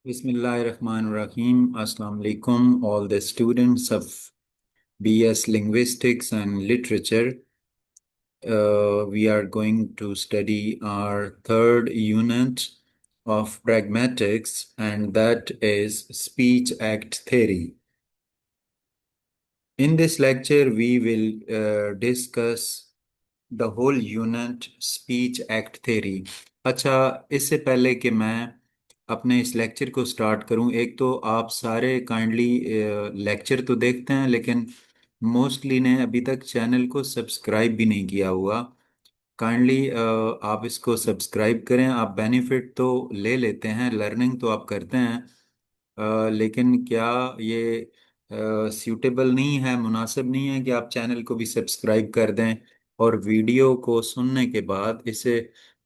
Bismillahirrahmanirrahim. Assalamu alaikum, all the students of BS Linguistics and Literature. We are going to study our third unit of pragmatics, and that is speech act theory. In this lecture, we will discuss the whole unit speech act theory. अच्छा, इससे पहले कि मैं अपने इस lecture को start करूं, एक तो आप सारे काइंडली लेक्चर तो देखते हैं, लेकिन मोस्टली ने अभी तक चैनल को सब्सक्राइब भी नहीं किया हुआ। काइंडली आप इसको सब्सक्राइब करें। आप बेनिफिट तो ले लेते हैं, लर्निंग तो आप करते हैं, लेकिन क्या ये सूटेबल नहीं है, मुनासिब नहीं है कि आप चैनल को भी सब्सक्राइब कर दें और वीडियो को सुनने के बाद, इसे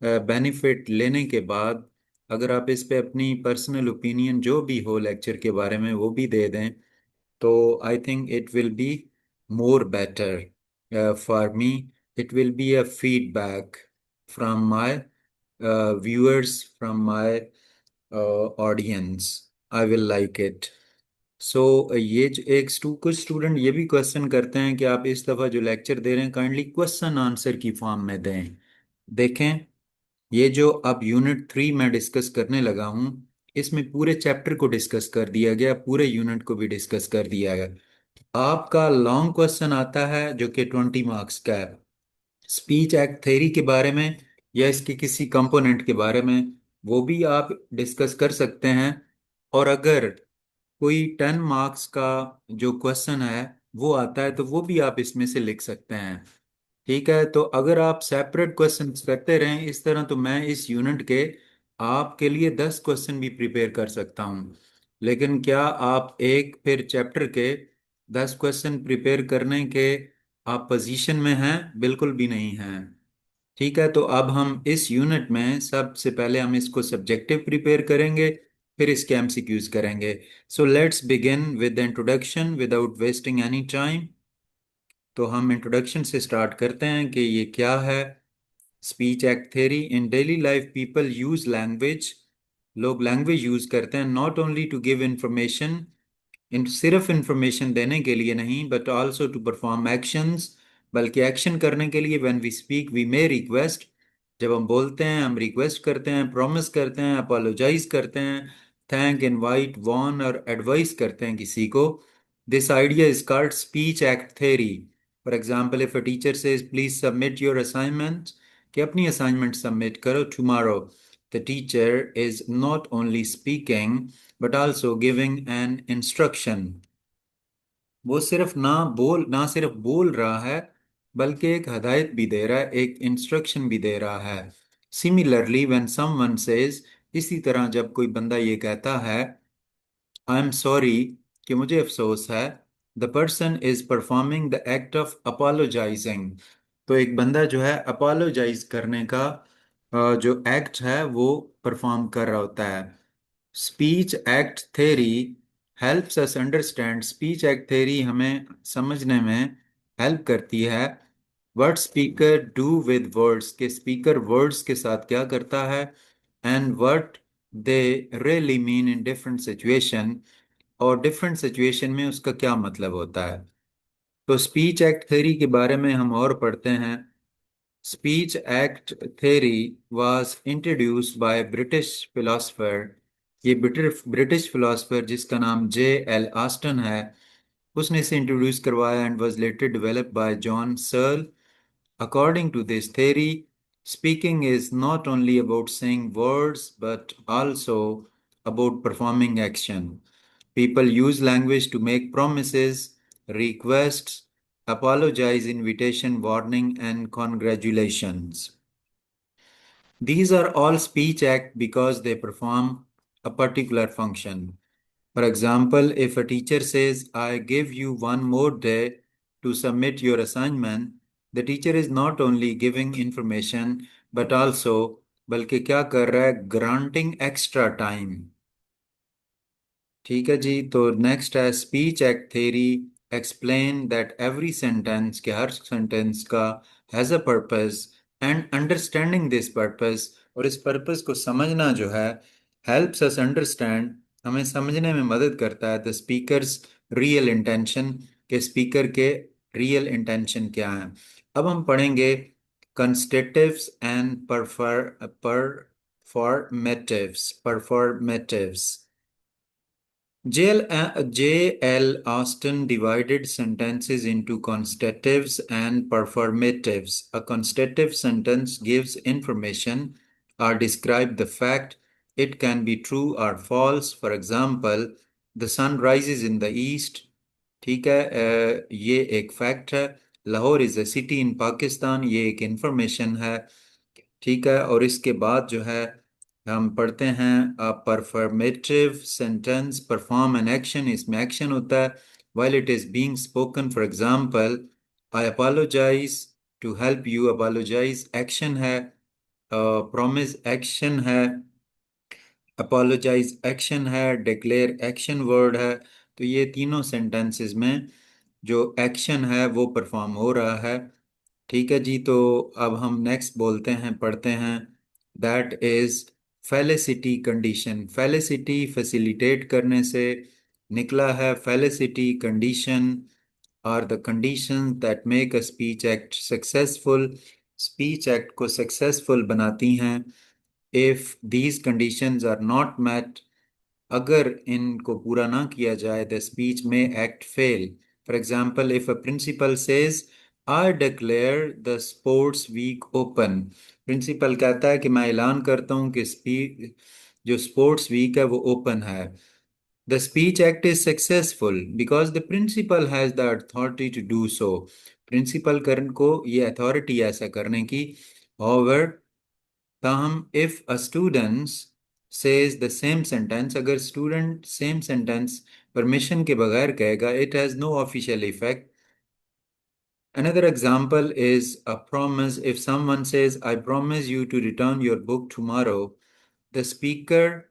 बेनिफिट लेने के बाद, अगर आप इस पे अपनी पर्सनल ओपिनियन जो भी हो लेक्चर के बारे में वो भी दे दें, तो I think it will be more better for me. It will be a feedback from my viewers, from my audience. I will like it. सो ये कुछ स्टूडेंट ये भी क्वेश्चन करते हैं कि आप इस दफ़ा जो लेक्चर दे रहे हैं काइंडली क्वेश्चन आंसर की फॉर्म में दें। देखें, ये जो अब यूनिट 3 में डिस्कस करने लगा हूँ, इसमें पूरे चैप्टर को डिस्कस कर दिया गया, पूरे यूनिट को भी डिस्कस कर दिया गया। आपका लॉन्ग क्वेश्चन आता है जो कि 20 मार्क्स का है, स्पीच एक्ट थ्योरी के बारे में या इसके किसी कंपोनेंट के बारे में, वो भी आप डिस्कस कर सकते हैं। और अगर कोई 10 मार्क्स का जो क्वेश्चन है वो आता है तो वो भी आप इसमें से लिख सकते हैं। ठीक है, तो अगर आप सेपरेट क्वेश्चन करते रहें इस तरह, तो मैं इस यूनिट के आपके लिए 10 क्वेश्चन भी प्रिपेयर कर सकता हूँ। लेकिन क्या आप एक फिर चैप्टर के 10 क्वेश्चन प्रिपेयर करने के आप पोजीशन में हैं? बिल्कुल भी नहीं हैं। ठीक है, तो अब हम इस यूनिट में सबसे पहले हम इसको सब्जेक्टिव प्रिपेयर करेंगे, फिर इसके एमसीक्यूज करेंगे। So let's begin with the introduction without wasting any time. तो हम इंट्रोडक्शन से स्टार्ट करते हैं कि ये क्या है speech act theory. In daily life people use language, लोग लैंग्वेज यूज करते हैं, not only to give information, इन सिर्फ इंफॉर्मेशन देने के लिए नहीं, but also to perform actions, बल्कि एक्शन करने के लिए। When we speak we may request, जब हम बोलते हैं हम रिक्वेस्ट करते हैं, प्रॉमिस करते हैं, अपोलोजाइज करते हैं, थैंक, इनवाइट, वॉर्न और एडवाइस करते हैं किसी को। This idea is called speech act theory. For example, if a teacher says please submit your assignment, कि अपनी असाइनमेंट सबमिट करो tomorrow, the teacher is not only speaking but also giving an instruction. वो ना सिर्फ बोल रहा है, बल्कि एक हदायत भी दे रहा है, एक इंस्ट्रक्शन भी दे रहा है। सिमिलरली व्हेन समवन सेज, इसी तरह जब कोई बंदा ये कहता है आई एम सॉरी, कि मुझे अफसोस है, the person is performing the act of apologising. तो एक बंदा जो है अपोलोजाइज करने का जो एक्ट है वो परफॉर्म कर रहा होता है। Speech act theory helps us understand, speech act theory हमें समझने में हेल्प करती है what speaker do with words, के स्पीकर वर्ड्स के साथ क्या करता है, and what they really mean in different situation, और डिफरेंट सिचुएशन में उसका क्या मतलब होता है। तो स्पीच एक्ट थ्योरी के बारे में हम और पढ़ते हैं। Speech act theory was introduced by British philosopher, ये ब्रिटिश फिलोसफर जिसका नाम J.L. Austin है, उसने इसे इंट्रोड्यूस करवाया and was later developed by John Searle. According to this theory, speaking is not only about saying words but also about performing action. People use language to make promises, requests, apologize, invitation, warning, and congratulations. These are all speech acts because they perform a particular function. For example, if a teacher says, I give you one more day to submit your assignment, the teacher is not only giving information but also, बल्कि क्या कर रहा है, granting extra time. ठीक है जी, तो next है speech act theory explain that every sentence, के हर सेंटेंस का has a purpose, and understanding this purpose, और इस पर्पस को समझना जो है, हेल्प्स अस अंडरस्टैंड हमें समझने में मदद करता है द स्पीकर्स रियल इंटेंशन, के स्पीकर के रियल इंटेंशन क्या है। अब हम पढ़ेंगे कंस्टिट्यूटिव्स and परफॉर्मेटिव्स। J.L. Austin divided sentences into constitutives and performatives. A constitutive sentence gives information or describe the fact. It can be true or false. For example, the sun rises in the east. ठीक है, ये एक fact है। Lahore is a city in Pakistan, ये एक information है। ठीक है, और इसके बाद जो है हम पढ़ते हैं performative sentence, perform an action, इसमें एक्शन होता है while it is being spoken। For example, I apologise to help you, apologise action है, प्रॉमिस एक्शन है, अपोलोजाइज एक्शन है, डिक्लेयर एक्शन वर्ड है। तो ये तीनों सेंटेंसेस में जो एक्शन है वो परफॉर्म हो रहा है। ठीक है जी, तो अब हम नेक्स्ट बोलते हैं, पढ़ते हैं, that is felicity condition. Felicity facilitate करने से निकला है। Felicity condition are the condition that make a speech act successful. Speech act को सक्सेसफुल बनाती हैं। If these conditions are not met, अगर इनको पूरा ना किया जाए, द स्पीच में act fail. For example, if a principal says I declare the sports week open, principal कहता है कि मैं ऐलान करता हूँ कि जो स्पोर्ट्स वीक है वो ओपन है। The speech act is successful because the principal has the authority to do so. Principal करन को ये अथॉरिटी ऐसा करने की। होwever, ताहम if a student says the same sentence, अगर स्टूडेंट सेम सेंटेंस परमिशन के बगैर कहेगा, it has no official effect. Another example is a promise. If someone says, I promise you to return your book tomorrow, the speaker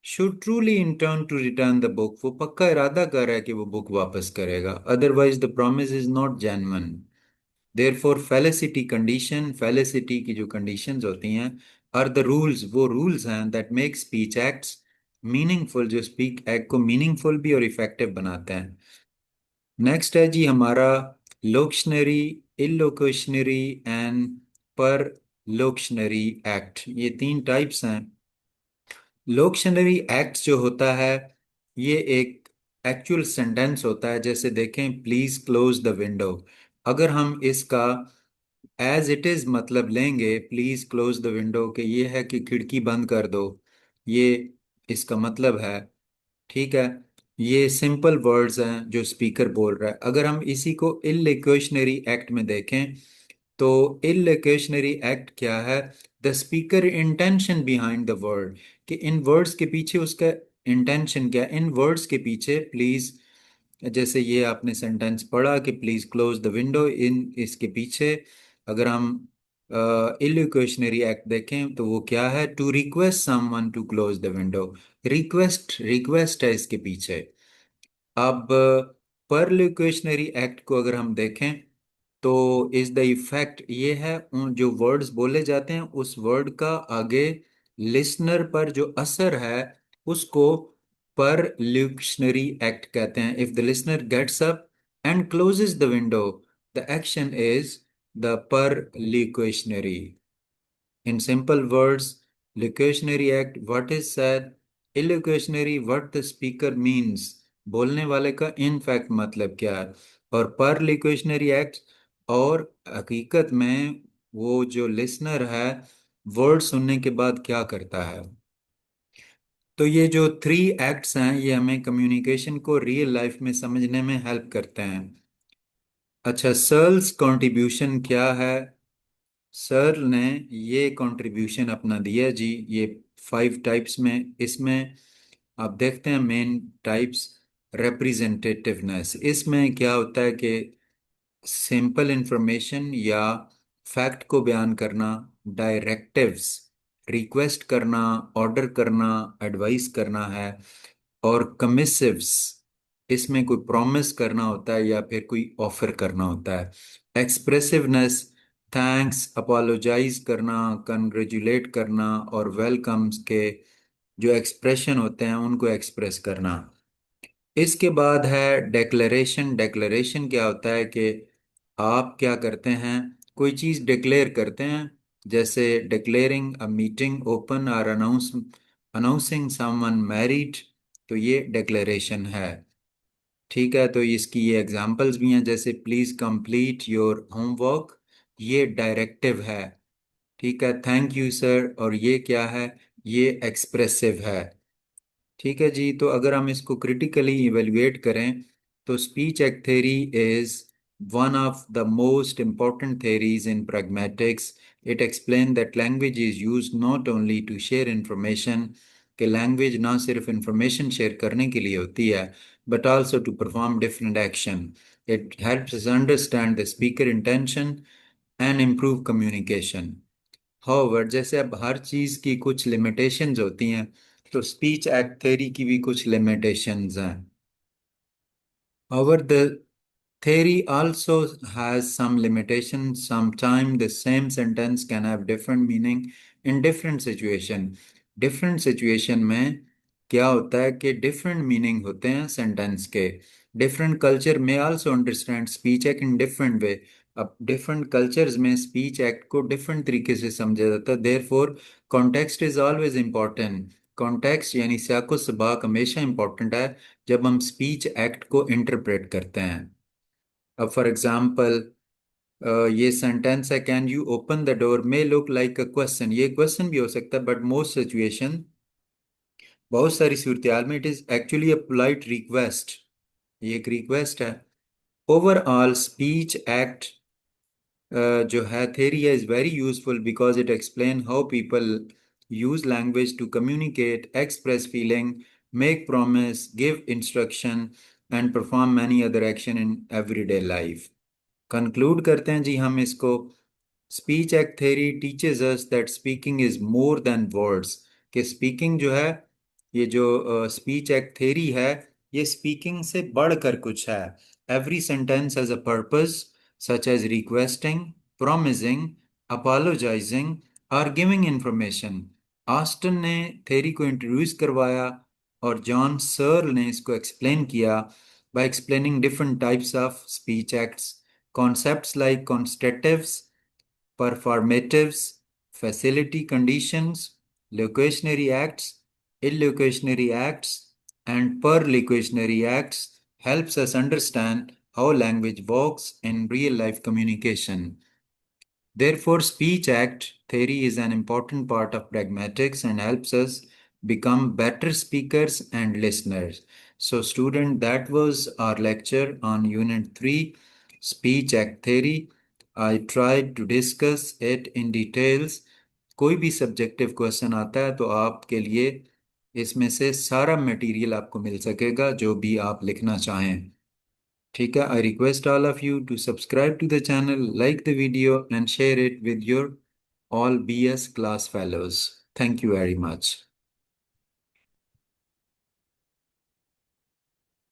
should truly intend to return the book. वो पक्का इरादा कर रहा है कि वो बुक वापस करेगा, otherwise the promise is not genuine. Therefore felicity condition, felicity की जो conditions होती हैं, are the rules, वो rules हैं that make speech acts meaningful, जो speak act को meaningful भी और effective बनाते हैं। नेक्स्ट है जी हमारा लोक्शनरी, इलोक्शनरी एंड पर लोक्शनरी एक्ट। ये तीन टाइप्स हैं। लोक्शनरी एक्ट जो होता है ये एक एक्चुअल सेंटेंस होता है। जैसे देखें, प्लीज क्लोज द विंडो। अगर हम इसका एज इट इज मतलब लेंगे, प्लीज क्लोज द विंडो, के ये है कि खिड़की बंद कर दो, ये इसका मतलब है। ठीक है, ये सिंपल वर्ड्स हैं जो स्पीकर बोल रहा है। अगर हम इसी को इलोक्यूशनरी एक्ट में देखें, तो इलोक्यूशनरी एक्ट क्या है? The speaker intention behind the word, कि इन वर्ड्स के पीछे उसका इंटेंशन क्या है। इन वर्ड्स के पीछे प्लीज, जैसे ये आपने सेंटेंस पढ़ा कि प्लीज क्लोज द विंडो, इन इसके पीछे अगर हम इलोक्यूशनरी एक्ट देखें तो वो क्या है? To request someone to close the window. Request, request है इसके पीछे। अब परलोक्यूशनरी एक्ट को अगर हम देखें तो इज द इफेक्ट ये है, उन जो वर्ड्स बोले जाते हैं उस वर्ड का आगे लिसनर पर जो असर है उसको परलोक्यूशनरी एक्ट कहते हैं। If the listener gets up and closes the window, the action is the perlocutionary. In simple words, locutionary act, what is said; illocutionary, what the speaker means, बोलने वाले का in fact मतलब क्या है। और पर locutionary act, और हकीकत में वो जो लिसनर है वर्ड सुनने के बाद क्या करता है। तो ये जो थ्री एक्ट्स हैं ये हमें कम्युनिकेशन को रियल लाइफ में समझने में हेल्प करते हैं। अच्छा, सर्ल्स कंट्रीब्यूशन क्या है? सर ने ये कंट्रीब्यूशन अपना दिया जी, ये 5 टाइप्स में। इसमें आप देखते हैं मेन टाइप्स। रिप्रेजेंटेटिवनेस, इसमें क्या होता है कि सिंपल इंफॉर्मेशन या फैक्ट को बयान करना। डायरेक्टिव्स, रिक्वेस्ट करना, ऑर्डर करना, एडवाइस करना है। और कमिसिव्स, इसमें कोई प्रॉमिस करना होता है या फिर कोई ऑफर करना होता है। एक्सप्रेसिवनेस, थैंक्स, अपोलोजाइज करना, कंग्रेचुलेट करना और वेलकम्स के जो एक्सप्रेशन होते हैं उनको एक्सप्रेस करना। इसके बाद है डेक्लरेशन। डेक्लरेशन क्या होता है कि आप क्या करते हैं, कोई चीज़ डिक्लेयर करते हैं, जैसे डिक्लेयरिंग अ मीटिंग ओपन और अनाउंसिंग समवन मैरिड, तो ये डिक्लेरेशन है। ठीक है, तो इसकी ये एग्जांपल्स भी हैं, जैसे प्लीज कंप्लीट योर होमवर्क, ये डायरेक्टिव है। ठीक है, थैंक यू सर, और ये क्या है, ये एक्सप्रेसिव है। ठीक है जी, तो अगर हम इसको क्रिटिकली इवेलुएट करें तो speech act theory is one of the most important theories in pragmatics. It explains that language is used not only to share information, कि लैंग्वेज ना सिर्फ इंफॉर्मेशन शेयर करने के लिए होती है, but also to perform different action. It helps us understand the speaker intention and improve communication. However, जैसे अब हर चीज की कुछ लिमिटेशंस होती हैं, तो स्पीच एक्ट थ्योरी की भी कुछ लिमिटेशंस हैं। However, the theory also has some limitations. Sometimes the same sentence can have different meaning in different situation. Different situation में क्या होता है कि different meaning होते हैं sentence के। Different culture may also understand speech act in different way. अब different cultures में speech act को different तरीके से समझा जाता है। Therefore, context is always important. Context यानी सियाको सबाक हमेशा important है जब हम स्पीच एक्ट को इंटरप्रेट करते हैं। अब फॉर एग्जांपल, ये सेंटेंस है, can you open the door, may look like a question, ये क्वेश्चन भी हो सकता है, बट मोस्ट सिचुएशन, बहुत सारी सूरत में it is actually a polite request, ये एक रिक्वेस्ट है। ओवरऑल स्पीच एक्ट जो है थेरी है, is very useful because it explain how people use language to communicate, express feeling, make promise, give instruction and perform many other action in everyday life. Conclude करते हैं जी हम इसको। Speech act theory teaches us that speaking is more than words, कि speaking जो है, ये जो स्पीच एक्ट थ्योरी है, ये स्पीकिंग से बढ़कर कुछ है। Every sentence has a purpose, such as requesting, promising, apologizing और गिविंग इंफॉर्मेशन। ऑस्टन ने थ्योरी को इंट्रोड्यूस करवाया और जॉन सर्ल ने इसको एक्सप्लेन किया by explaining different types of speech acts. Concepts like constitutives, performatives, facility conditions, locutionary acts, illocutionary acts, and perlocutionary acts helps us understand how language works in real life communication. Therefore, speech act theory is an important part of pragmatics and helps us become better speakers and listeners. So, student, that was our lecture on Unit 3, Speech Act Theory. I tried to discuss it in details. कोई भी subjective question आता है तो आपके लिए इसमें से सारा मटेरियल आपको मिल सकेगा जो भी आप लिखना चाहें। ठीक है, I request all of you to subscribe to the channel, like the video and share it with your all BS class fellows. Thank you very much.